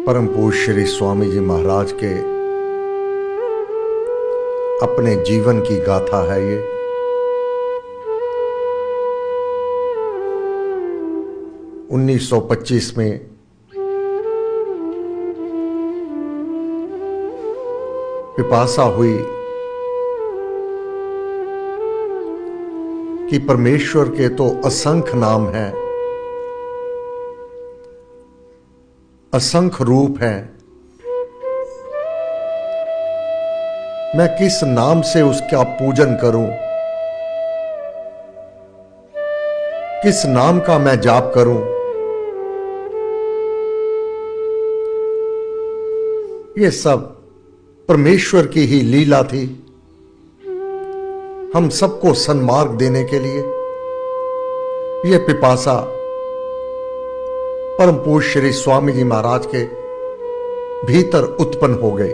परम पूज्य श्री स्वामी जी महाराज के अपने जीवन की गाथा है ये। उन्नीस सौ 25 में पिपासा हुई कि परमेश्वर के तो असंख्य नाम हैं, असंख्य रूप हैं, मैं किस नाम से उसका पूजन करूं, किस नाम का मैं जाप करूं। ये सब परमेश्वर की ही लीला थी, हम सबको सन्मार्ग देने के लिए। यह पिपासा परम पूज्य श्री स्वामी जी महाराज के भीतर उत्पन्न हो गई।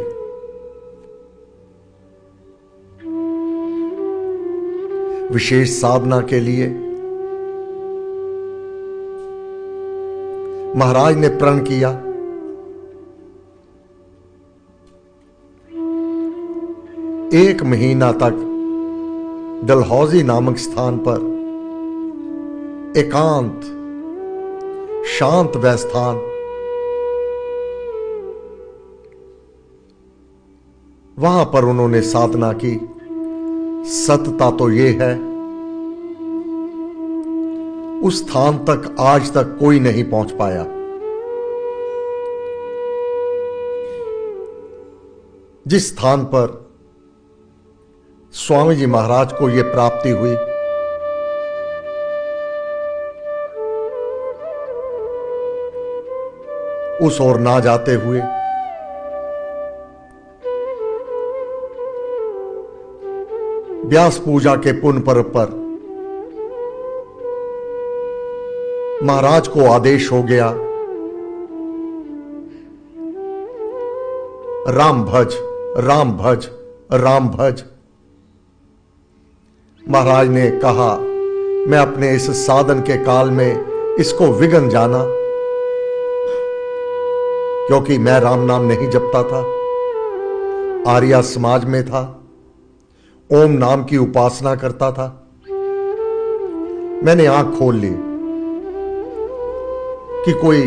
विशेष साधना के लिए महाराज ने प्रण किया, एक महीना तक डलहौजी नामक स्थान पर एकांत शांत वह स्थान, वहां पर उन्होंने साधना की। सत्यता तो यह है, उस स्थान तक आज तक कोई नहीं पहुंच पाया। जिस स्थान पर स्वामी जी महाराज को यह प्राप्ति हुई, उस ओर ना जाते हुए व्यास पूजा के पुण्य पर्व पर महाराज को आदेश हो गया, राम भज, राम भज, राम भज। महाराज ने कहा, मैं अपने इस साधन के काल में इसको विघ्न जाना, क्योंकि मैं राम नाम नहीं जपता था, आर्या समाज में था, ओम नाम की उपासना करता था। मैंने आंख खोल ली कि कोई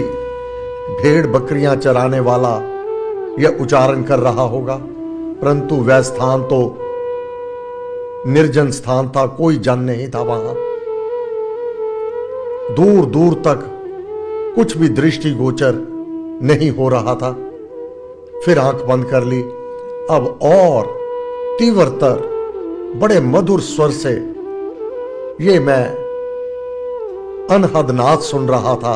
भेड़ बकरियां चराने वाला यह उच्चारण कर रहा होगा, परंतु वह स्थान तो निर्जन स्थान था, कोई जन नहीं था वहां। दूर दूर तक कुछ भी दृष्टि गोचर नहीं हो रहा था। फिर आंख बंद कर ली। अब और तीव्रतर बड़े मधुर स्वर से ये मैं अनहद नाद सुन रहा था।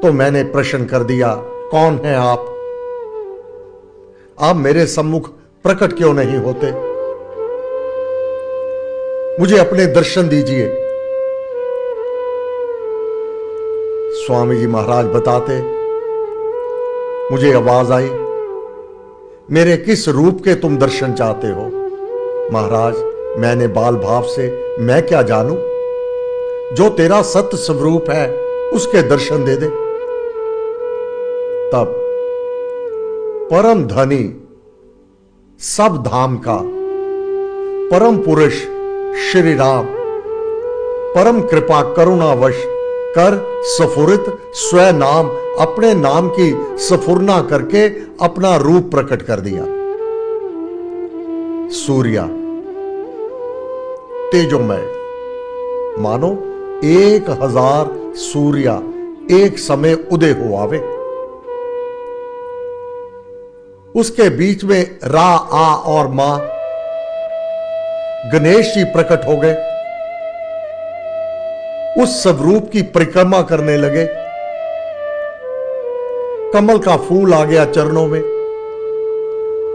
तो मैंने प्रश्न कर दिया, कौन है आप मेरे सम्मुख प्रकट क्यों नहीं होते? मुझे अपने दर्शन दीजिए। स्वामी जी महाराज बताते, मुझे आवाज आई, मेरे किस रूप के तुम दर्शन चाहते हो? महाराज, मैंने बाल भाव से मैं क्या जानूं, जो तेरा सत्य स्वरूप है उसके दर्शन दे दे। तब परम धनी सब धाम का परम पुरुष श्री राम परम कृपा करुणावश कर सफुरित स्व नाम, अपने नाम की सफुरना करके अपना रूप प्रकट कर दिया। सूर्या तेजोमय, मानो 1000 सूर्या एक समय उदय हो आवे। उसके बीच में रा, आ और मां गणेश जी प्रकट हो गए। उस स्वरूप की परिक्रमा करने लगे। कमल का फूल आ गया चरणों में,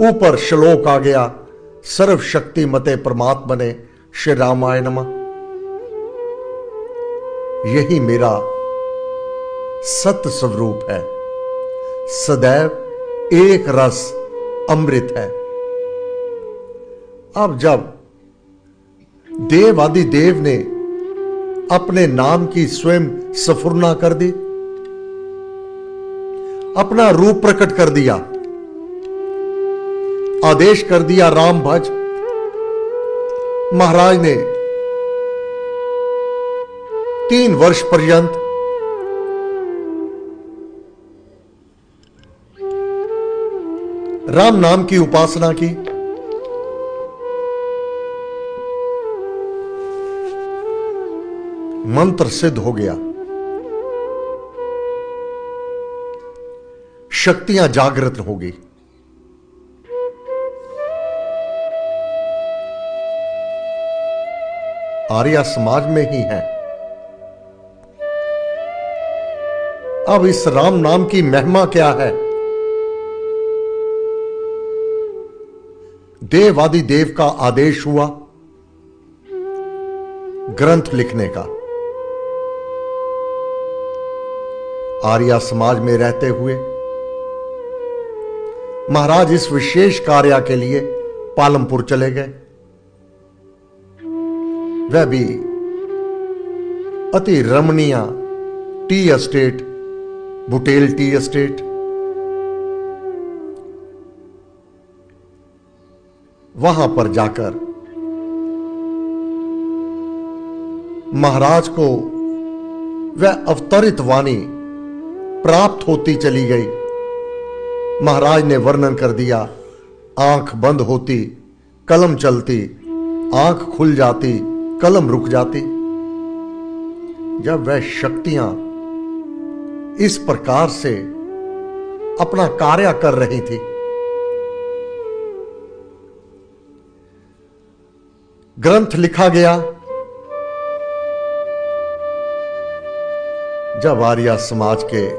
ऊपर श्लोक आ गया, सर्वशक्ति मते परमात्मने श्री रामाय नमः। यही मेरा सत्य स्वरूप है, सदैव एक रस अमृत है। अब जब देव आदि देव ने अपने नाम की स्वयं सफुरना कर दी, अपना रूप प्रकट कर दिया, आदेश कर दिया राम भज। महाराज ने 3 वर्ष पर्यंत राम नाम की उपासना की। मंत्र सिद्ध हो गया, शक्तियां जागृत हो गई। आर्य समाज में ही है। अब इस राम नाम की महिमा क्या है? देवादि देव का आदेश हुआ ग्रंथ लिखने का। आर्य समाज में रहते हुए महाराज इस विशेष कार्य के लिए पालमपुर चले गए। वह भी अति रमणीय tea estate, Butail tea estate. वहां पर जाकर महाराज को वह अवतरित वाणी प्राप्त होती चली गई। महाराज ने वर्णन कर दिया, आंख बंद होती कलम चलती, आंख खुल जाती कलम रुक जाती। जब वह शक्तियां इस प्रकार से अपना कार्य कर रही थी, ग्रंथ लिखा गया। जब आर्य समाज के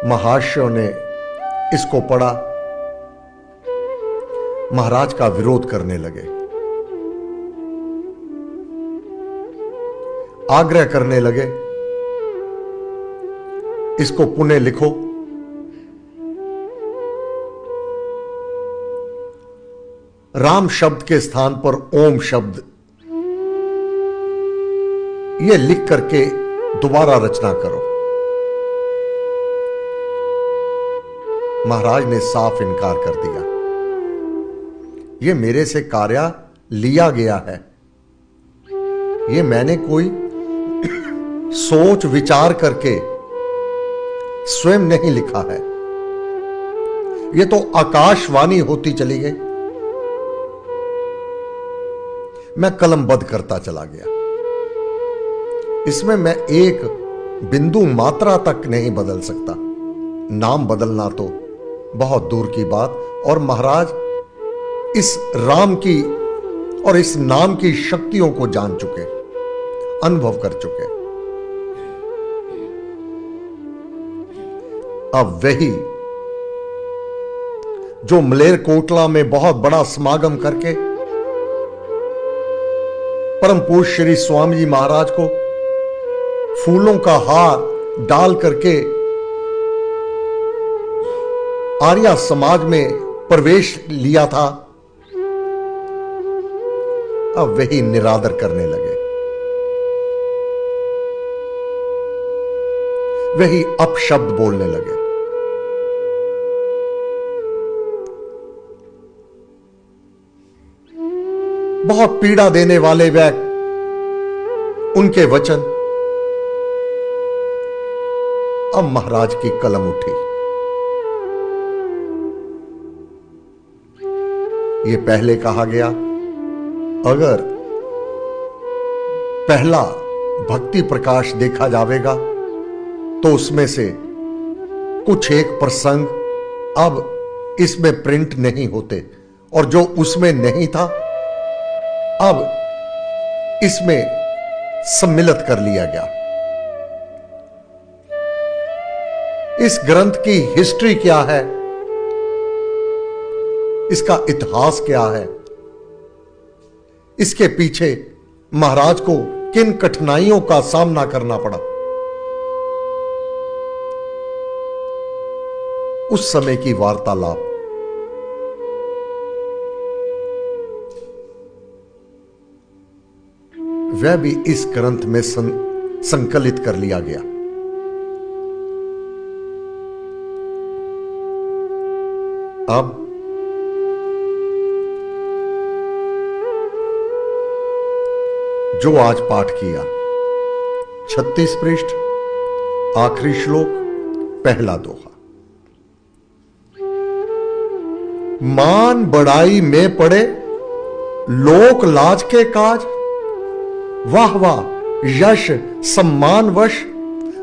महाशयों ने इसको पढ़ा, महाराज का विरोध करने लगे, आग्रह करने लगे, इसको पुनः लिखो। राम शब्द के स्थान पर ओम शब्द यह लिख करके दोबारा रचना करो। महाराज ने साफ इनकार कर दिया, यह मेरे से कार्य लिया गया है, यह मैंने कोई सोच विचार करके स्वयं नहीं लिखा है, यह तो आकाशवाणी होती चली गई। मैं कलमबद्ध करता चला गया, इसमें मैं एक बिंदु मात्रा तक नहीं बदल सकता। नाम बदलना तो बहुत दूर की बात। और महाराज इस राम की और इस नाम की शक्तियों को जान चुके, अनुभव कर चुके। अब वही जो मलेरकोटला में बहुत बड़ा समागम करके परम पूज्य श्री स्वामी जी महाराज को फूलों का हार डाल करके आर्य समाज में प्रवेश लिया था, अब वही निरादर करने लगे, वही अपशब्द बोलने लगे। बहुत पीड़ा देने वाले वह उनके वचन। अब महाराज की कलम उठी। ये पहले कहा गया, अगर पहला भक्ति प्रकाश देखा जाएगा तो उसमें से कुछ एक प्रसंग अब इसमें प्रिंट नहीं होते, और जो उसमें नहीं था अब इसमें सम्मिलित कर लिया गया। इस ग्रंथ की हिस्ट्री क्या है, इसका इतिहास क्या है, इसके पीछे महाराज को किन कठिनाइयों का सामना करना पड़ा, उस समय की वार्तालाप वह भी इस ग्रंथ में संकलित कर लिया गया। अब जो आज पाठ किया, 36 पृष्ठ, आखिरी श्लोक, पहला दोहा। मान बढ़ाई में पड़े लोक लाज के काज, वाह वाह यश सम्मान वश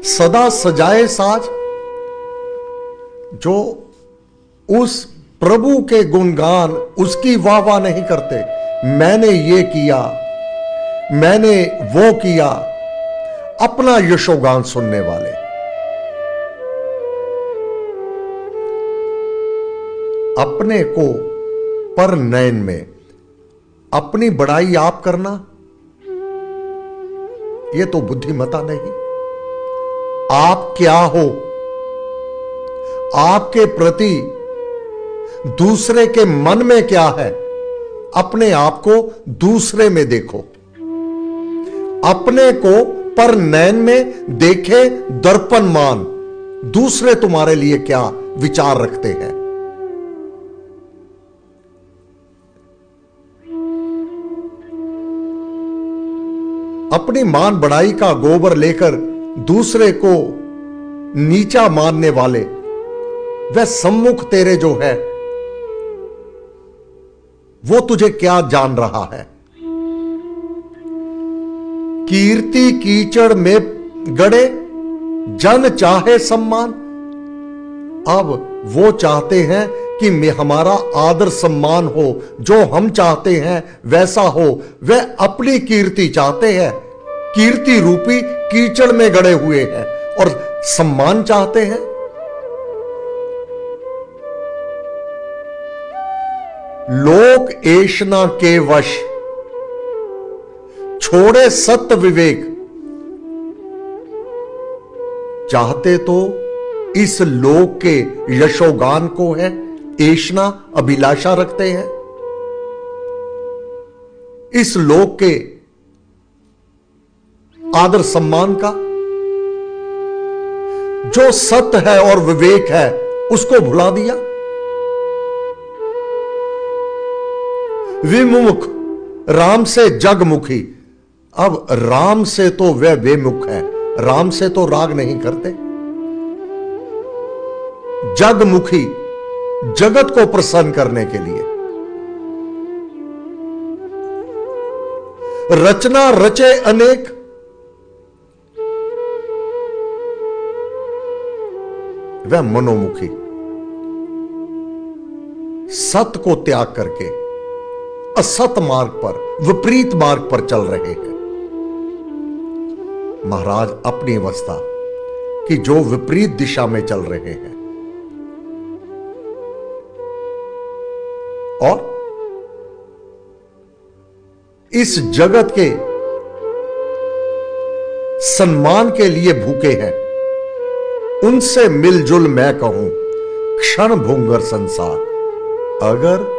सदा सजाए साज। जो उस प्रभु के गुणगान, उसकी वाह वाह नहीं करते, मैंने ये किया, मैंने वो किया, अपना यशोगान सुनने वाले। अपने को पर नयन में अपनी बड़ाई आप करना, यह तो बुद्धिमता नहीं। आप क्या हो, आपके प्रति दूसरे के मन में क्या है, अपने आप को दूसरे में देखो। अपने को पर नयन में देखे दर्पण मान, दूसरे तुम्हारे लिए क्या विचार रखते हैं। अपनी मान बढ़ाई का गोबर लेकर दूसरे को नीचा मानने वाले, वह सम्मुख तेरे जो है वो तुझे क्या जान रहा है। कीर्ति कीचड़ में गड़े जन चाहे सम्मान, अब वो चाहते हैं कि हमारा आदर सम्मान हो, जो हम चाहते हैं वैसा हो। वह अपनी कीर्ति चाहते हैं, कीर्ति रूपी कीचड़ में गड़े हुए हैं, और सम्मान चाहते हैं। लोक ऐशना के वश छोड़े सत्य विवेक, चाहते तो इस लोक के यशोगान को है, ऐशना अभिलाषा रखते हैं, इस लोक के आदर सम्मान का। जो सत्य है और विवेक है उसको भुला दिया। विमुख राम से जगमुखी, अब राम से तो वह विमुख है, राम से तो राग नहीं करते। जगमुखी जगत को प्रसन्न करने के लिए। रचना रचे अनेक, वह मनोमुखी सत्य को त्याग करके असत मार्ग पर, विपरीत मार्ग पर चल रहे हैं। महाराज अपनी अवस्था कि जो विपरीत दिशा में चल रहे हैं और इस जगत के सम्मान के लिए भूखे हैं, उनसे मिलजुल मैं कहूं क्षण भूंगर संसार। अगर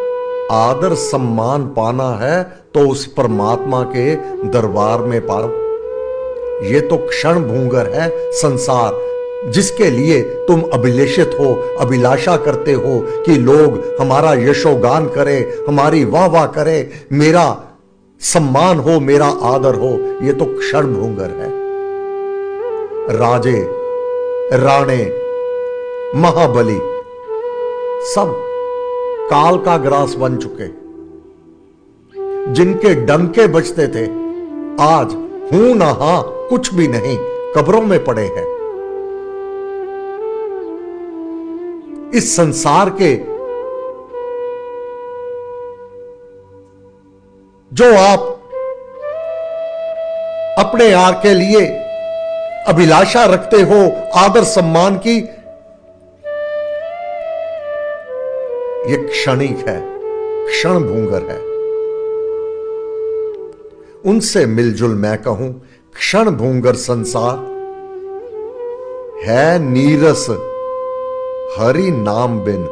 आदर सम्मान पाना है तो उस परमात्मा के दरबार में पाओ। यह तो क्षण भूंगर है संसार, जिसके लिए तुम अभिलेषित हो, अभिलाषा करते हो कि लोग हमारा यशोगान करें, हमारी वाह वाह करें, मेरा सम्मान हो, मेरा आदर हो। यह तो क्षण भूंगर है। राजे राणे महाबली सब काल का ग्रास बन चुके। जिनके डंके बजते थे आज हूं ना हां कुछ भी नहीं, कब्रों में पड़े हैं। इस संसार के जो आप अपने आप के लिए अभिलाषा रखते हो आदर सम्मान की, यह क्षणिक है, क्षण भूंगर है। उनसे मिलजुल मैं कहूं क्षण भूंगर संसार। है नीरस हरि नाम बिन,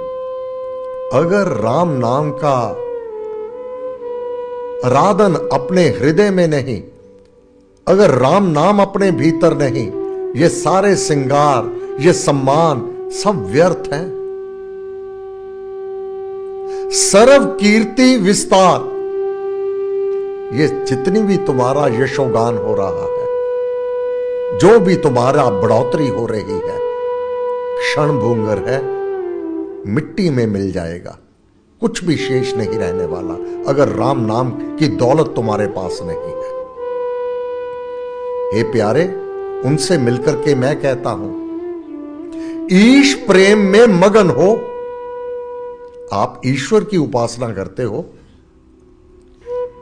अगर राम नाम का आराधन अपने हृदय में नहीं, अगर राम नाम अपने भीतर नहीं, ये सारे श्रृंगार, ये सम्मान सब व्यर्थ हैं। सर्व कीर्ति विस्तार। ये जितनी भी तुम्हारा यशोगान हो रहा है, जो भी तुम्हारा बढ़ोतरी हो रही है, क्षण भंगुर है, मिट्टी में मिल जाएगा। कुछ भी शेष नहीं रहने वाला अगर राम नाम की दौलत तुम्हारे पास नहीं है। हे प्यारे, उनसे मिलकर के मैं कहता हूं, ईश प्रेम में मगन हो। आप ईश्वर की उपासना करते हो,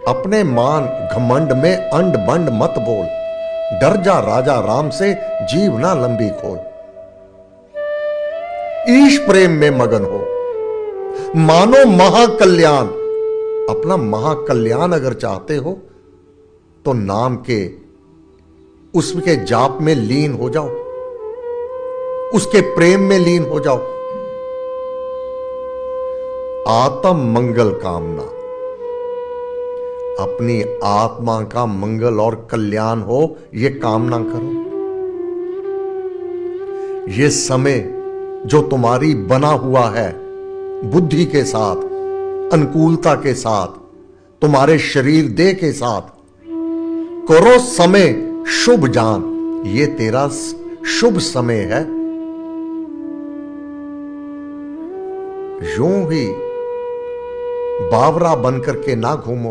अपने मान घमंड में अंड बंड मत बोल। डर जा राजा राम से, जीव ना लंबी खोल। ईश प्रेम में मगन हो, मानो महाकल्याण। अपना महाकल्याण अगर चाहते हो तो नाम के उसके जाप में लीन हो जाओ, उसके प्रेम में लीन हो जाओ। आत्म मंगल कामना, अपनी आत्मा का मंगल और कल्याण हो, यह कामना करो। यह समय जो तुम्हारी बना हुआ है, बुद्धि के साथ, अनुकूलता के साथ, तुम्हारे शरीर देह के साथ, करो समय शुभ जान। ये तेरा शुभ समय है। यूं ही बावरा बनकर के ना घूमो,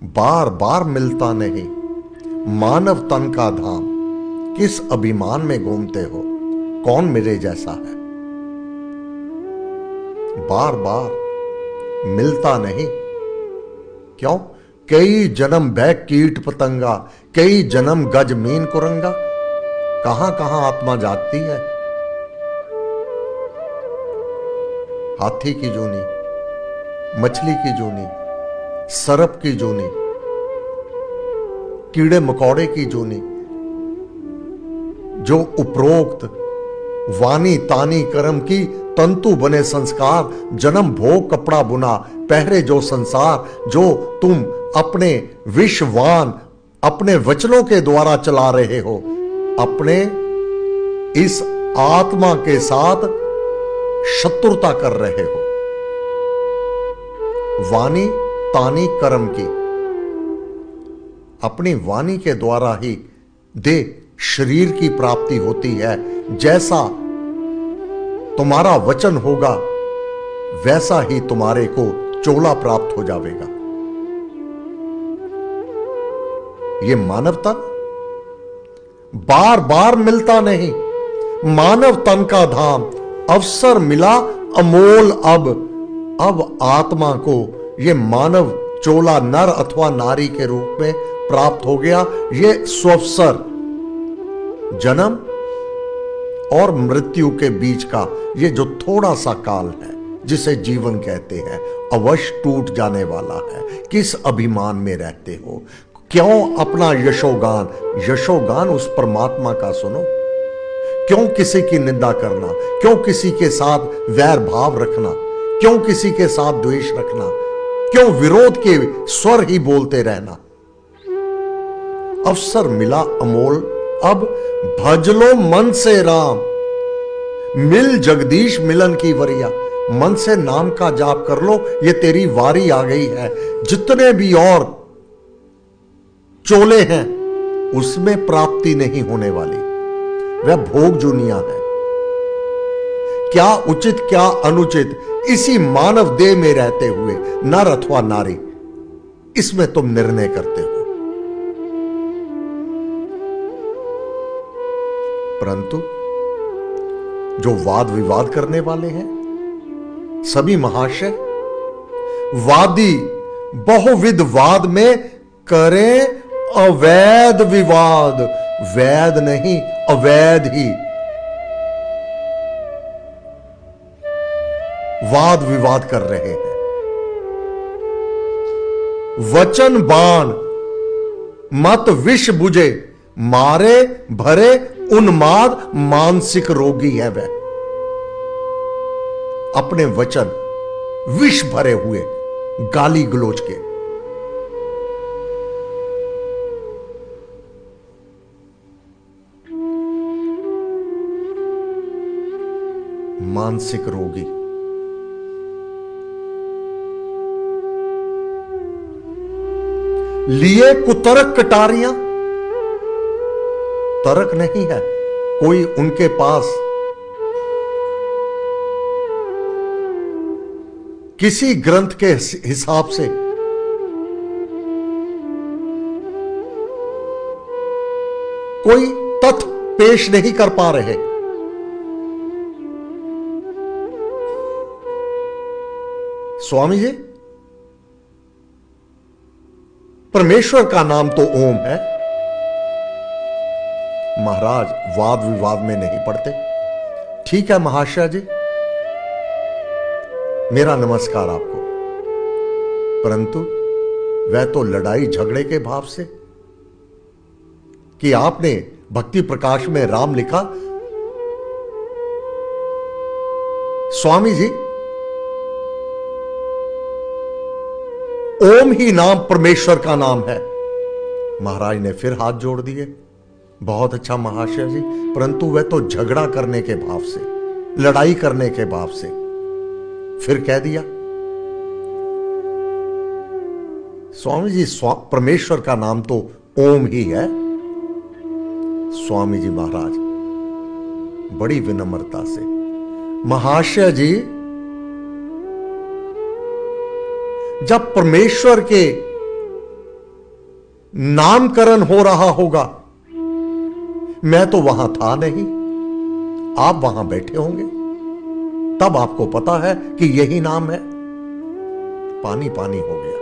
बार बार मिलता नहीं मानव तन का धाम। किस अभिमान में घूमते हो, कौन मेरे जैसा है। बार बार मिलता नहीं, क्यों? कई जन्म भय कीट पतंगा, कई जन्म गज मीन कुरंगा। कहां कहां आत्मा जागती है। हाथी की जोनी, मछली की जोनी, सरप की जोनी, कीड़े मकोड़े की जोनी, जो उपरोक्त वानी तानी कर्म की तंतु बने संस्कार, जन्म भोग कपड़ा बुना पहरे जो संसार। जो तुम अपने विश्वान अपने वचनों के द्वारा चला रहे हो, अपने इस आत्मा के साथ शत्रुता कर रहे हो। वाणी तानी कर्म की, अपनी वाणी के द्वारा ही देह शरीर की प्राप्ति होती है। जैसा तुम्हारा वचन होगा, वैसा ही तुम्हारे को चोला प्राप्त हो जाएगा। ये मानव तन बार बार मिलता नहीं। मानव तन का धाम अवसर मिला अमोल। अब आत्मा को ये मानव चोला नर अथवा नारी के रूप में प्राप्त हो गया। ये स्वअवसर जन्म और मृत्यु के बीच का ये जो थोड़ा सा काल है, जिसे जीवन कहते हैं, अवश्य टूट जाने वाला है। किस अभिमान में रहते हो? क्यों अपना यशोगान उस परमात्मा का सुनो। क्यों किसी की निंदा करना? क्यों किसी के साथ वैर भाव रखना? क्यों किसी के साथ द्वेष रखना? क्यों विरोध के स्वर ही बोलते रहना? अवसर मिला अमोल, अब भज लो मन से राम। मिल जगदीश मिलन की वरिया। मन से नाम का जाप कर लो, ये तेरी वारी आ गई है। जितने भी और चोले हैं, उसमें प्राप्ति नहीं होने वाली। वह भोग जुनिया है। क्या उचित क्या अनुचित, इसी मानव देह में रहते हुए, नर अथवा नारी, इसमें तुम निर्णय करते हो। परंतु जो वाद विवाद करने वाले हैं, सभी महाशय वादी बहुविध वाद में करें अवैध विवाद। वैध नहीं, अवैध ही वाद विवाद कर रहे हैं। वचन बाण मत विष बुझे, मारे भरे उन्माद मानसिक रोगी है वह। अपने वचन विष भरे हुए, गाली गलोच के। मानसिक रोगी। लिए कुतर्क कटारियां। तर्क नहीं है कोई उनके पास, किसी ग्रंथ के हिसाब से कोई तथ्य पेश नहीं कर पा रहे। स्वामी जी, परमेश्वर का नाम तो ओम है। महाराज वाद विवाद में नहीं पड़ते। ठीक है महाशय जी, मेरा नमस्कार आपको। परंतु वह तो लड़ाई झगड़े के भाव से कि आपने भक्ति प्रकाश में राम लिखा। स्वामी जी, ओम ही नाम परमेश्वर का नाम है। महाराज ने फिर हाथ जोड़ दिए। बहुत अच्छा महाशय जी, परंतु वह तो झगड़ा करने के भाव से, लड़ाई करने के भाव से फिर कह दिया। स्वामी जी, परमेश्वर का नाम तो ओम ही है। स्वामी जी महाराज बड़ी विनम्रता से, महाशय जी, जब परमेश्वर के नामकरण हो रहा होगा, मैं तो वहां था नहीं, आप वहां बैठे होंगे, तब आपको पता है कि यही नाम है। पानी पानी हो गया।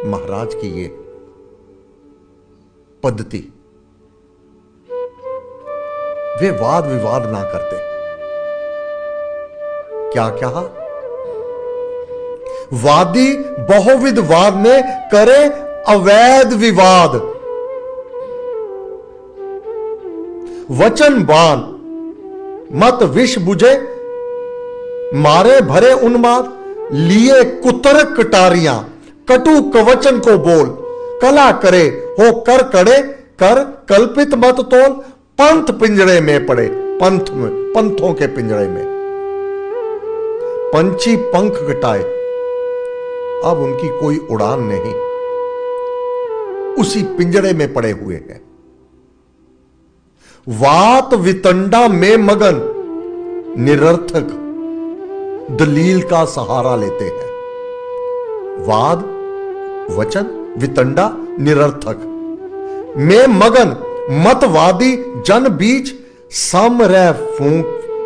महाराज की ये पद्धति, वे वाद विवाद ना करते। क्या कहा? वादी बहुविध वाद में करे अवैध विवाद, वचन बाण मत विष बुझे, मारे भरे उन्माद, लिए कुतर्क कटारियां, कटु कवचन को बोल, कला करे हो कर कड़े, कर कल्पित मत तोल, पंथ पिंजरे में पड़े, पंथ में, पंथों के पिंजरे में। पंछी पंख कटाए, अब उनकी कोई उड़ान नहीं, उसी पिंजरे में पड़े हुए हैं। वात वितंडा में मगन, निरर्थक दलील का सहारा लेते हैं। वाद वचन वितंडा निरर्थक में मगन, मतवादी जन बीच, सम रह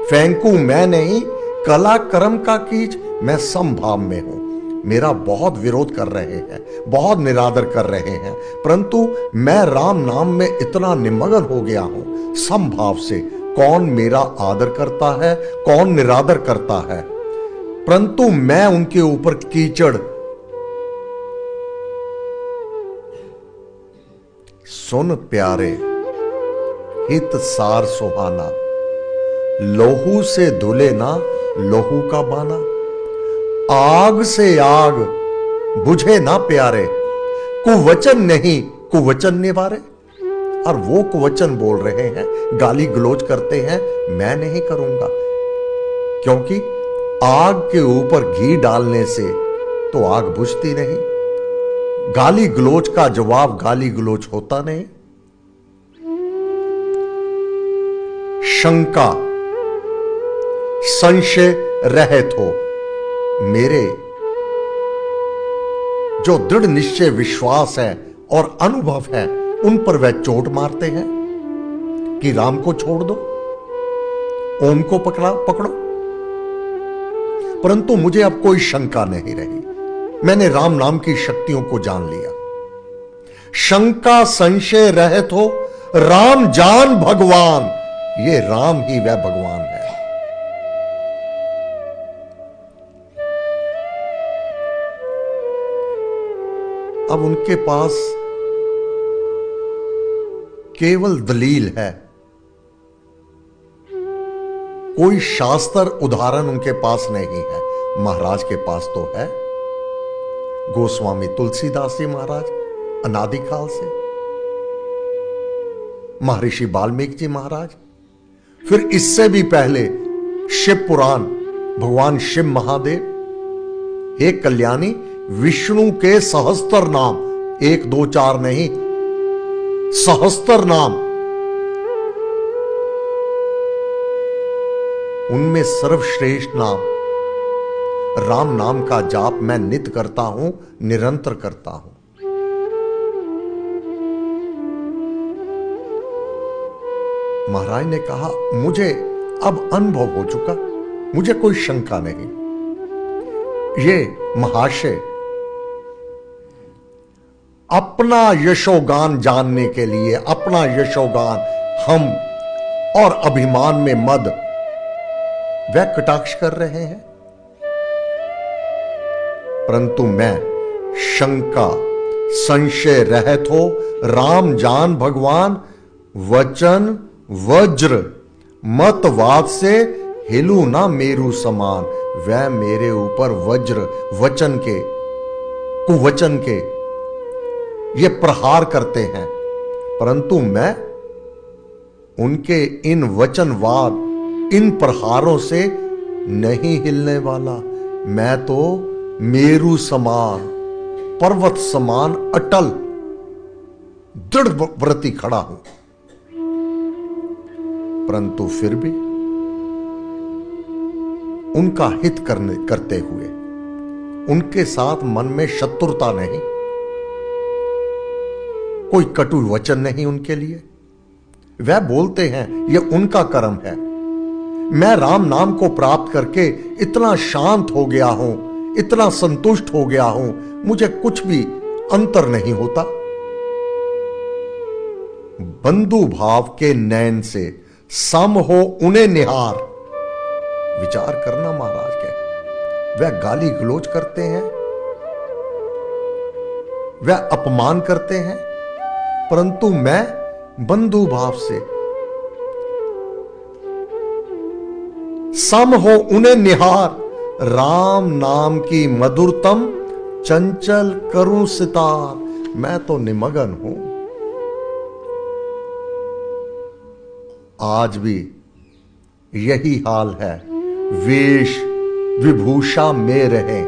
फेंकू मैं नहीं, कला कर्म का कीच, मैं समभाव में हूं। मेरा बहुत विरोध कर रहे हैं, बहुत निरादर कर रहे हैं, परंतु मैं राम नाम में इतना निमग्न हो गया हूं समभाव से। कौन मेरा आदर करता है, कौन निरादर करता है, परंतु मैं उनके ऊपर कीचड़। सुन प्यारे हित सार सुहाना, लोहू से धुले ना लोहू का बाना, आग से आग बुझे ना प्यारे, कुवचन नहीं कुवचन निवारे। और वो कुवचन बोल रहे हैं, गाली गलोच करते हैं, मैं नहीं करूंगा, क्योंकि आग के ऊपर घी डालने से तो आग बुझती नहीं। गाली गलोच का जवाब गाली गलोच होता नहीं। शंका संशय रहित हो, मेरे जो दृढ़ निश्चय विश्वास है और अनुभव है, उन पर वह चोट मारते हैं कि राम को छोड़ दो, ओम को पकड़ो। परंतु मुझे अब कोई शंका नहीं रही, मैंने राम नाम की शक्तियों को जान लिया। शंका संशय रहित हो, राम जान भगवान, ये राम ही वह भगवान है। अब उनके पास केवल दलील है, कोई शास्त्र उदाहरण उनके पास नहीं है। महाराज के पास तो है, गोस्वामी तुलसीदास जी महाराज अनादिकाल से, महर्षि वाल्मीकि जी महाराज, फिर इससे भी पहले शिव पुराण, भगवान शिव महादेव। हे कल्याणी, विष्णु के सहस्त्र नाम, 1 2 4 नहीं, सहस्त्र नाम, उनमें सर्वश्रेष्ठ नाम राम नाम का जाप मैं नित्य करता हूं, निरंतर करता हूं। महाराज ने कहा, मुझे अब अनुभव हो चुका, मुझे कोई शंका नहीं। ये महाशय अपना यशोगान जानने के लिए, अपना यशोगान हम और अभिमान में मद वह कटाक्ष कर रहे हैं, परंतु मैं शंका संशय रहत हो राम जान भगवान, वचन वज्र मतवाद से हिलू ना मेरू समान। वह मेरे ऊपर वज्र वचन के कुवचन के ये प्रहार करते हैं, परंतु मैं उनके इन वचनवाद, इन प्रहारों से नहीं हिलने वाला। मैं तो मेरू समान, पर्वत समान अटल दृढ़ व्रति खड़ा हूं, परंतु फिर भी उनका हित करते हुए उनके साथ मन में शत्रुता नहीं, कोई कटु वचन नहीं उनके लिए। वह बोलते हैं ये उनका कर्म है। मैं राम नाम को प्राप्त करके इतना शांत हो गया हूं, इतना संतुष्ट हो गया हूं, मुझे कुछ भी अंतर नहीं होता। बंधु भाव के नयन से सम हो उन्हें निहार। विचार करना महाराज के, वह गाली गलौज करते हैं, वह अपमान करते हैं, परंतु मैं बंधु भाव से सम हो उन्हें निहार। राम नाम की मधुरतम चंचल करूं सितार। मैं तो निमग्न हूं। आज भी यही हाल है। वेश विभूषा में रहे,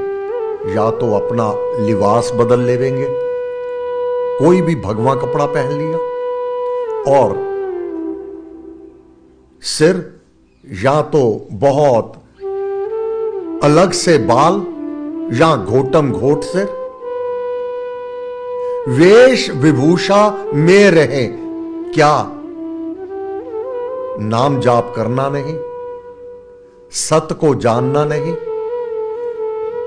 या तो अपना लिबास बदल लेवेंगे, कोई भी भगवा कपड़ा पहन लिया, और सिर या तो बहुत अलग से बाल या घोटम घोट सिर। वेश विभूषा में रहे, क्या नाम जाप करना नहीं, सत्य को जानना नहीं,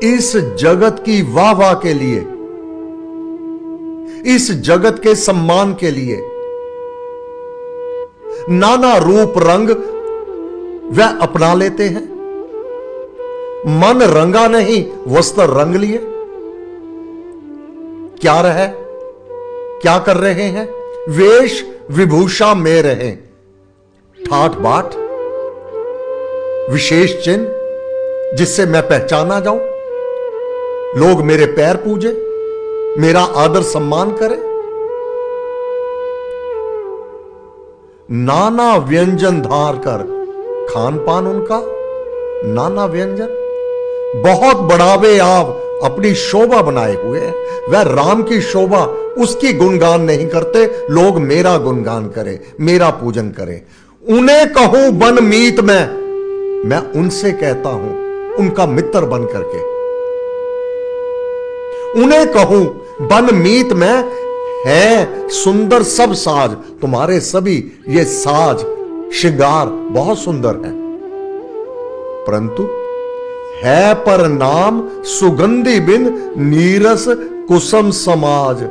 इस जगत की वाह वाह के लिए, इस जगत के सम्मान के लिए नाना रूप रंग वह अपना लेते हैं। मन रंगा नहीं, वस्त्र रंग लिए। क्या रहे, क्या कर रहे हैं? वेश विभूषा में रहे, ठाठ बाट विशेष चिन्ह जिससे मैं पहचाना जाऊं, लोग मेरे पैर पूजे, मेरा आदर सम्मान करें। नाना व्यंजन धार कर, खान पान उनका नाना व्यंजन, बहुत बढ़ावे आप अपनी शोभा बनाए हुए हैं। वह राम की शोभा, उसकी गुणगान नहीं करते, लोग मेरा गुणगान करें, मेरा पूजन करें। उन्हें कहूं बन मीत मैं उनसे कहता हूं उनका मित्र बन करके। उन्हें कहूं बन मीत में है सुंदर सब साज, तुम्हारे सभी ये साज श्रृंगार बहुत सुंदर है, परंतु है पर नाम सुगंधि बिन नीरस कुसुम समाज।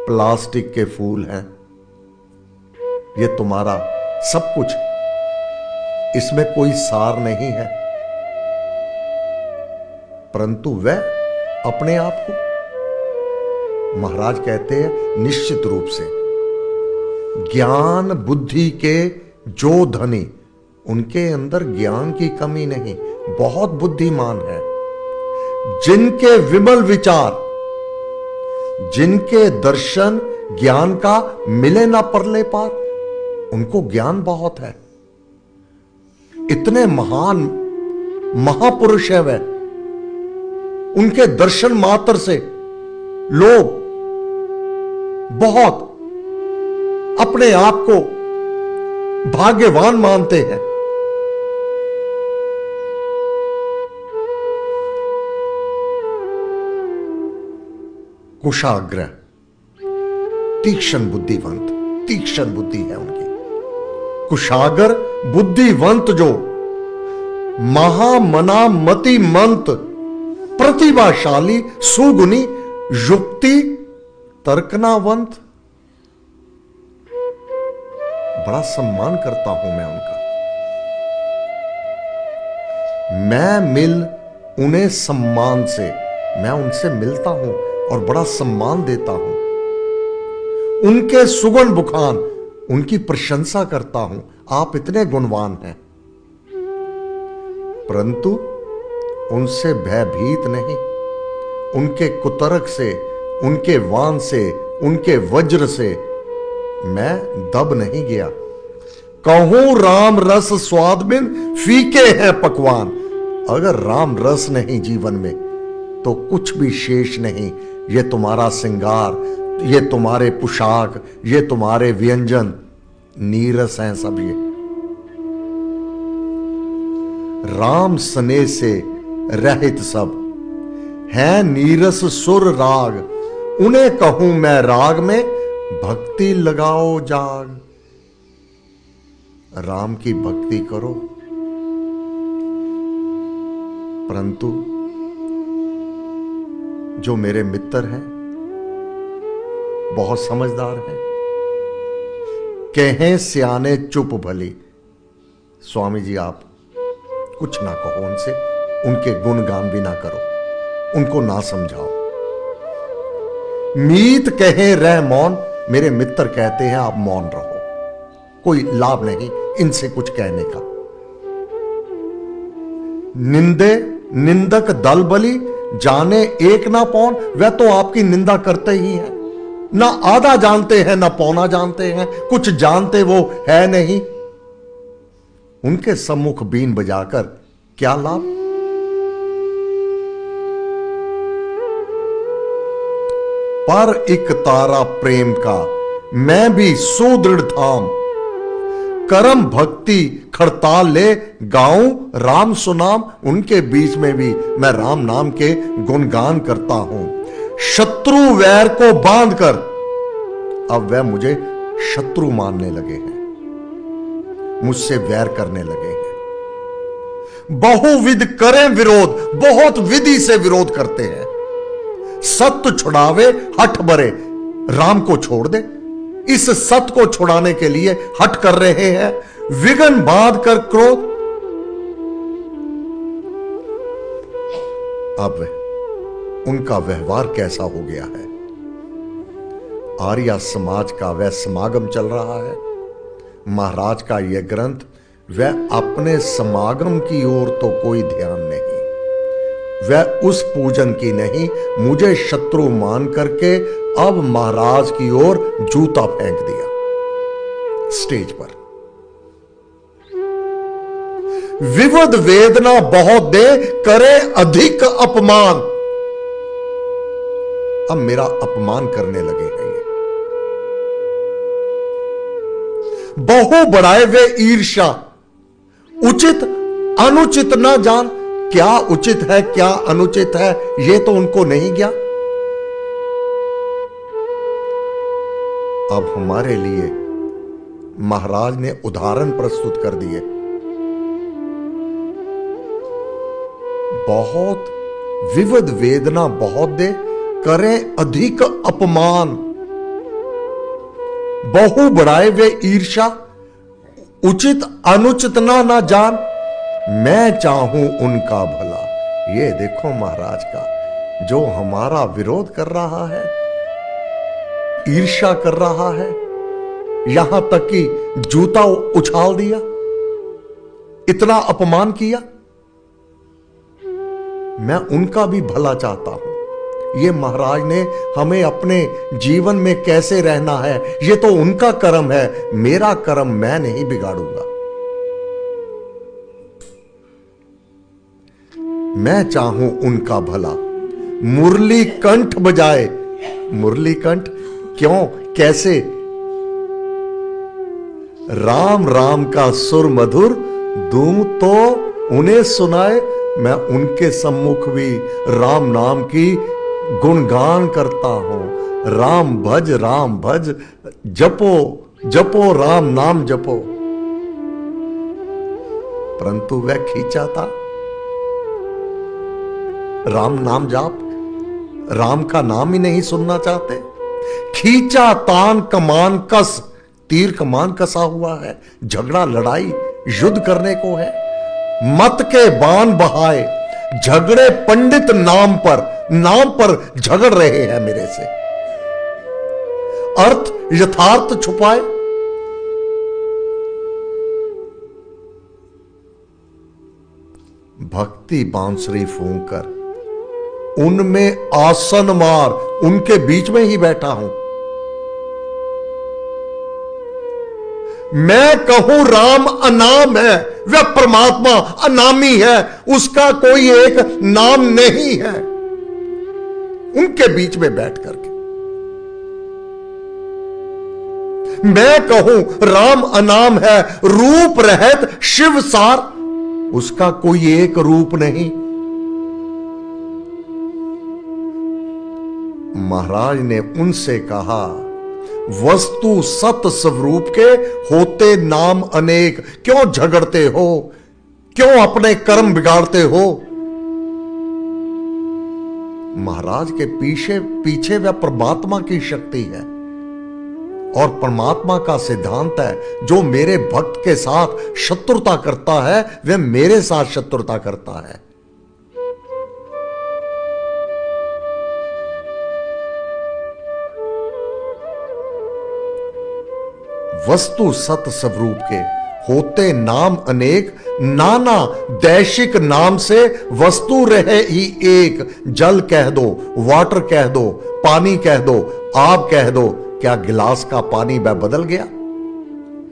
प्लास्टिक के फूल हैं ये तुम्हारा सब कुछ, इसमें कोई सार नहीं है, परंतु वह अपने आप को, महाराज कहते हैं निश्चित रूप से ज्ञान बुद्धि के जो धनी, उनके अंदर ज्ञान की कमी नहीं, बहुत बुद्धिमान है। जिनके विमल विचार, जिनके दर्शन ज्ञान का मिले ना परले पार, उनको ज्ञान बहुत है। इतने महान महापुरुष है वह, उनके दर्शन मात्र से लोग बहुत अपने आप को भाग्यवान मानते हैं। कुशाग्र, तीक्ष्ण बुद्धिवंत, तीक्ष्ण बुद्धि है उनकी। कुशागर बुद्धिवंत जो महामना मतिमंत, प्रतिभाशाली, सुगुणी, युक्ति तर्कनावंत, बड़ा सम्मान करता हूं मैं उनका। मैं मिल उन्हें सम्मान से, मैं उनसे मिलता हूं और बड़ा सम्मान देता हूं। उनके सुगुण बुखान, उनकी प्रशंसा करता हूं, आप इतने गुणवान हैं। परंतु उनसे भयभीत नहीं, उनके कुतर्क से, उनके वान से, उनके वज्र से मैं दब नहीं गया। कहूं राम रस स्वाद बिन फीके हैं पकवान। अगर राम रस नहीं जीवन में तो कुछ भी शेष नहीं। ये तुम्हारा श्रृंगार, ये तुम्हारे पोशाक, ये तुम्हारे व्यंजन नीरस हैं सब। ये राम स्नेह से रहित सब है नीरस सुर राग। उन्हें कहूं मैं राग में भक्ति लगाओ जाग। राम की भक्ति करो। परंतु जो मेरे मित्र हैं बहुत समझदार हैं, कहें सियाने चुप भली। स्वामी जी आप कुछ ना कहो उनसे, उनके गुणगान भी ना करो, उनको ना समझाओ। मीत कहे रह मौन, मेरे मित्र कहते हैं आप मौन रहो, कोई लाभ नहीं इनसे कुछ कहने का। निंदे निंदक दल बली, जाने एक ना पौन। वह तो आपकी निंदा करते ही हैं, ना आधा जानते हैं ना पौना जानते हैं, कुछ जानते वो है नहीं। उनके सम्मुख बीन बजाकर क्या लाभ। पर एक तारा प्रेम का मैं भी सुदृढ़ थाम। करम भक्ति खड़ताल ले गाऊं राम सुनाम। उनके बीच में भी मैं राम नाम के गुणगान करता हूं। शत्रु वैर को बांधकर अब वह मुझे शत्रु मानने लगे हैं, मुझसे वैर करने लगे हैं। बहुविध करें विरोध, बहुत विधि से विरोध करते हैं। सत्य छुड़ावे हठ बरे, राम को छोड़ दे। इस सत्य को छुड़ाने के लिए हट कर रहे हैं, विघ्न बांध कर क्रोध। अब उनका व्यवहार कैसा हो गया है। आर्य समाज का वह समागम चल रहा है, महाराज का यह ग्रंथ, वह अपने समागम की ओर तो कोई ध्यान नहीं, वह उस पूजन की नहीं, मुझे शत्रु मान करके अब महाराज की ओर जूता फेंक दिया स्टेज पर। विविध वेदना बहुत दे, करे अधिक अपमान। अब मेरा अपमान करने लगे हैं ये। बहु बढ़ाए वे ईर्ष्या, उचित अनुचित ना जान। क्या उचित है क्या अनुचित है ये तो उनको नहीं ज्ञान। अब हमारे लिए महाराज ने उदाहरण प्रस्तुत कर दिए। बहुत विविध वेदना बहुत दे, करें अधिक अपमान। बहु बढ़ाए वे ईर्ष्या, उचित अनुचित ना जान। मैं चाहूं उनका भला। ये देखो महाराज का, जो हमारा विरोध कर रहा है, ईर्ष्या कर रहा है, यहां तक कि जूता उछाल दिया, इतना अपमान किया। मैं उनका भी भला चाहता हूं। ये महाराज ने हमें अपने जीवन में कैसे रहना है, ये तो उनका कर्म है, मेरा कर्म मैं नहीं बिगाड़ूंगा। मैं चाहूं उनका भला, मुरली कंठ बजाए। मुरली कंठ क्यों, कैसे? राम राम का सुर मधुर दूं तो उन्हें सुनाए। मैं उनके सम्मुख भी राम नाम की गुणगान करता हूं। राम भज जपो जपो राम नाम जपो। परंतु वह खींचा था राम नाम जाप, राम का नाम ही नहीं सुनना चाहते। खींचा तान कमान कस, तीर कमान कसा हुआ है, झगड़ा लड़ाई युद्ध करने को है। मत के बाण बहाए, झगड़े पंडित नाम पर झगड़ रहे हैं मेरे से। अर्थ यथार्थ छुपाए, भक्ति बांसुरी फूंक कर उनमें आसन मार, उनके बीच में ही बैठा हूं। मैं कहूं राम अनाम है, वह परमात्मा अनामी है, उसका कोई एक नाम नहीं है। उनके बीच में बैठ करके मैं कहूं राम अनाम है, रूप रहत शिव सार, उसका कोई एक रूप नहीं। महाराज ने उनसे कहा, वस्तु सत स्वरूप के होते नाम अनेक, क्यों झगड़ते हो, क्यों अपने कर्म बिगाड़ते हो? महाराज के पीछे वह परमात्मा की शक्ति है और परमात्मा का सिद्धांत है, जो मेरे भक्त के साथ शत्रुता करता है वह मेरे साथ शत्रुता करता है। वस्तु सत स्वरूप के होते नाम अनेक, नाना दैशिक नाम से वस्तु रहे ही एक। जल कह दो, वाटर कह दो, पानी कह दो, आप कह दो, क्या गिलास का पानी वह बदल गया?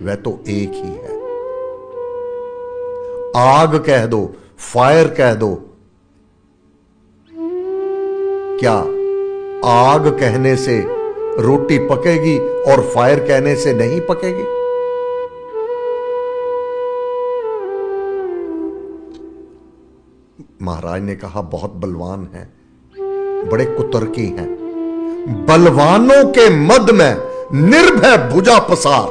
वह तो एक ही है। आग कह दो, फायर कह दो, क्या आग कहने से रोटी पकेगी और फायर कहने से नहीं पकेगी? महाराज ने कहा, बहुत बलवान हैं, बड़े कुतर्की हैं। बलवानों के मद में निर्भय भुजा पसार,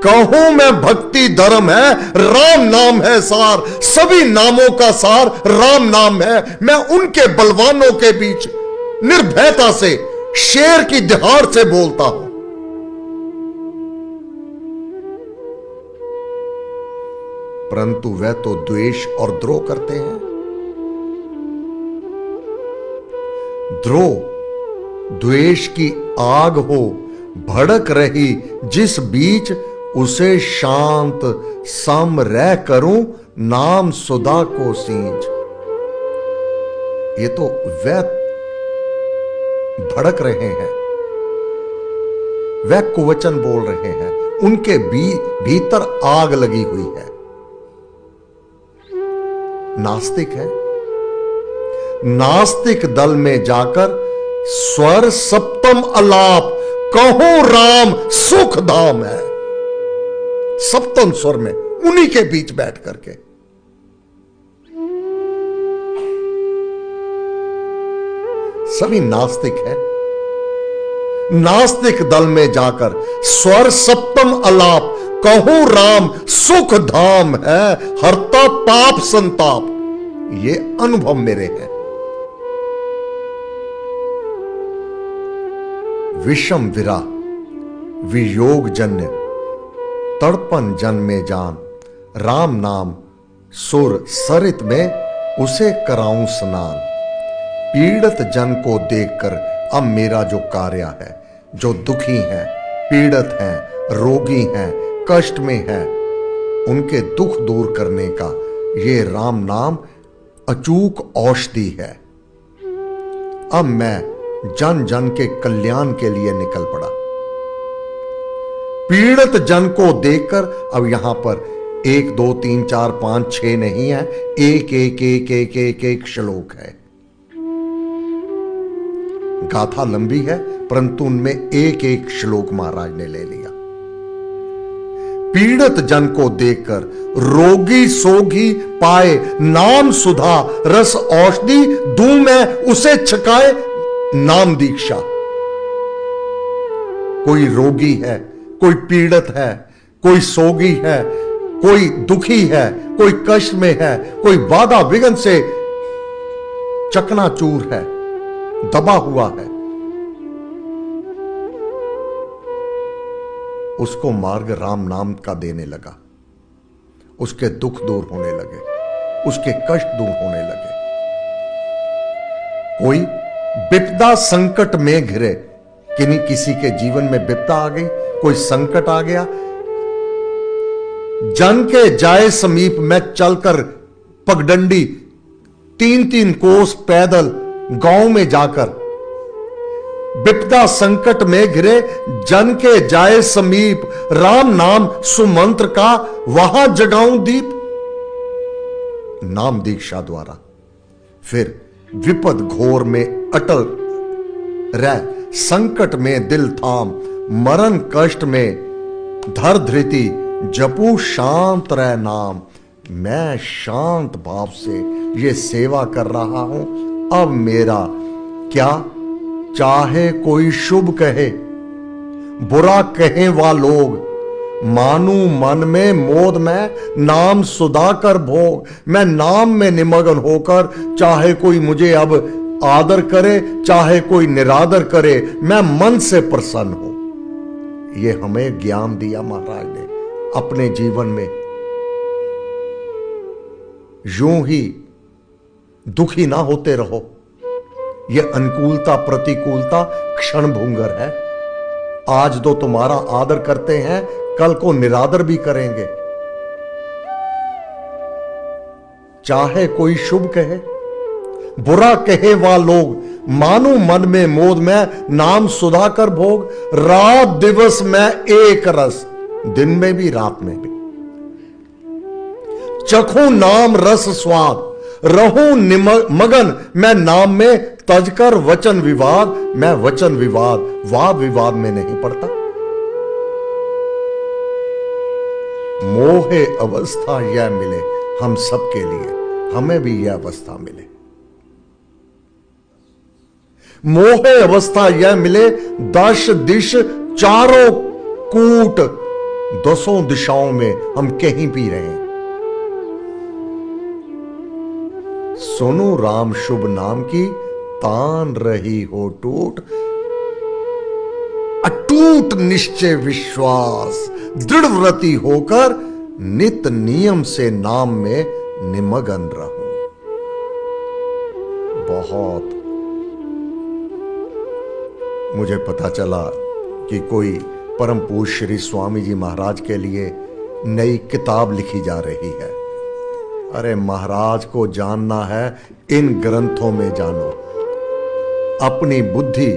कहूं मैं भक्ति धर्म है, राम नाम है सार। सभी नामों का सार राम नाम है। मैं उनके बलवानों के बीच निर्भयता से, शेर की दहाड़ से बोलता हूं। परंतु वह तो द्वेष और द्रोह करते हैं। द्रोह द्वेष की आग हो भड़क रही जिस बीच, उसे शांत सम रह करूं नाम सुधा को सींच। ये तो वह भड़क रहे हैं, वह कुवचन बोल रहे हैं, उनके भीतर आग लगी हुई है। नास्तिक है, नास्तिक दल में जाकर स्वर सप्तम अलाप, कहूं राम सुख धाम है। सप्तम स्वर में उन्हीं के बीच बैठ करके सभी नास्तिक है। नास्तिक दल में जाकर स्वर सप्तम अलाप, कहूं राम सुख धाम है, हरता पाप संताप। ये अनुभव मेरे हैं। विषम विराह वियोग जन्य तड़पन जन में जान, राम नाम सुर सरित में उसे कराऊं स्नान। पीड़ित जन को देखकर अब मेरा जो कार्य है, जो दुखी हैं, पीड़ित हैं, रोगी हैं, कष्ट में हैं, उनके दुख दूर करने का ये राम नाम अचूक औषधि है। अब मैं जन जन के कल्याण के लिए निकल पड़ा। पीड़ित जन को देखकर, अब यहां पर 1 2 3 4 5 6 नहीं है, एक एक एक एक एक एक श्लोक है। गाथा लंबी है, परंतु उनमें एक एक श्लोक महाराज ने ले लिया। पीड़ित जन को देखकर रोगी सोगी पाए, नाम सुधा रस औषधि दूं मैं उसे छकाए, नाम दीक्षा। कोई रोगी है, कोई पीड़ित है, कोई सोगी है, कोई दुखी है, कोई कष्ट में है, कोई बाधा विघ्न से चकनाचूर है, दबा हुआ है, उसको मार्ग राम नाम का देने लगा। उसके दुख दूर होने लगे, उसके कष्ट दूर होने लगे। कोई विपदा संकट में घिरे, किसी के जीवन में विपदा आ गई, कोई संकट आ गया, जन के जाए समीप में चलकर पगडंडी 3-3 कोस पैदल गांव में जाकर, विपदा संकट में घिरे जन के जाए समीप, राम नाम सुमंत्र का वहां जगाऊं दीप। नाम दीक्षा द्वारा फिर विपद घोर में अटल रह, संकट में दिल थाम, मरण कष्ट में धर धृति, जपू शांत रह नाम। मैं शांत भाव से ये सेवा कर रहा हूं, अब मेरा क्या, चाहे कोई शुभ कहे बुरा कहे वा लोग, मानू मन में मोद में नाम सुधा कर भोग। मैं नाम में निमग्न होकर, चाहे कोई मुझे अब आदर करे, चाहे कोई निरादर करे, मैं मन से प्रसन्न हूं। ये हमें ज्ञान दिया महाराज ने अपने जीवन में। यूं ही दुखी ना होते रहो, यह अनुकूलता प्रतिकूलता क्षण भंगुर है। आज तो तुम्हारा आदर करते हैं, कल को निरादर भी करेंगे। चाहे कोई शुभ कहे बुरा कहे वा लोग, मानो मन में मोद में नाम सुधा कर भोग। रात दिवस में एक रस, दिन में भी रात में भी, चखूं नाम रस स्वाद, रहूं मगन मैं नाम में, तजकर वचन विवाद। मैं वचन विवाद वाद विवाद में नहीं पड़ता। मोहे अवस्था यह मिले हम सबके लिए, हमें भी यह अवस्था मिले। मोहे अवस्था यह मिले, दश दिश चारों कूट, 10 दिशाओं में हम कहीं भी रहें। सुनो राम शुभ नाम की, तान रही हो टूट। अटूट निश्चय विश्वास, दृढ़ व्रति होकर, नित नियम से नाम में निमग्न रहूं। बहुत मुझे पता चला कि कोई परम पूज्य श्री स्वामी जी महाराज के लिए नई किताब लिखी जा रही है। अरे महाराज को जानना है, इन ग्रंथों में जानो। अपनी बुद्धि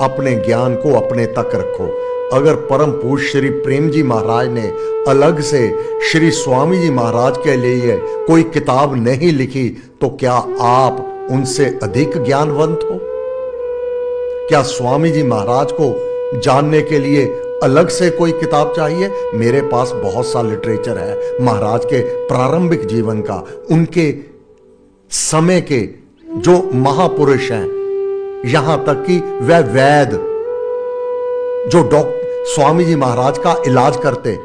अपने ज्ञान को अपने तक रखो। अगर परम पूज्य श्री प्रेम जी महाराज ने अलग से श्री स्वामी जी महाराज के लिए कोई किताब नहीं लिखी, तो क्या आप उनसे अधिक ज्ञानवंत हो? क्या स्वामी जी महाराज को जानने के लिए अलग से कोई किताब चाहिए? मेरे पास बहुत सा लिटरेचर है महाराज के प्रारंभिक जीवन का, उनके समय के जो महापुरुष हैं, यहां तक कि वह वैद जो स्वामी जी महाराज का इलाज करते,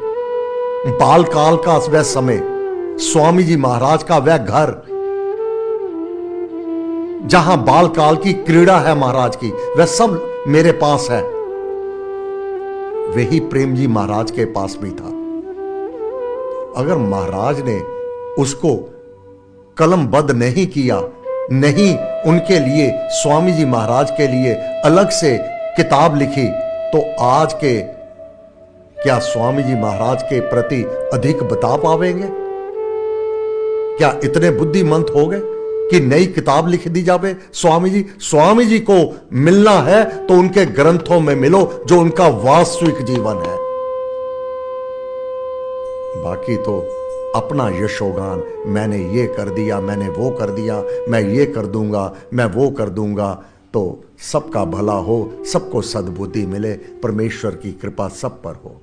बाल काल का वह समय, स्वामी जी महाराज का वह घर जहां बाल काल की क्रीड़ा है महाराज की, वह सब मेरे पास है। वही प्रेम जी महाराज के पास भी था। अगर महाराज ने उसको कलमबद्ध नहीं किया, नहीं उनके लिए, स्वामी जी महाराज के लिए अलग से किताब लिखी, तो आज के क्या स्वामी जी महाराज के प्रति अधिक बता पावेंगे? क्या इतने बुद्धिमंत हो गए कि नई किताब लिख दी जावे? स्वामी जी को मिलना है तो उनके ग्रंथों में मिलो, जो उनका वास्तविक जीवन है। बाकी तो अपना यशोगान, मैंने ये कर दिया, मैंने वो कर दिया, मैं ये कर दूंगा, मैं वो कर दूंगा, तो सबका भला हो, सबको सद्बुद्धि मिले, परमेश्वर की कृपा सब पर हो।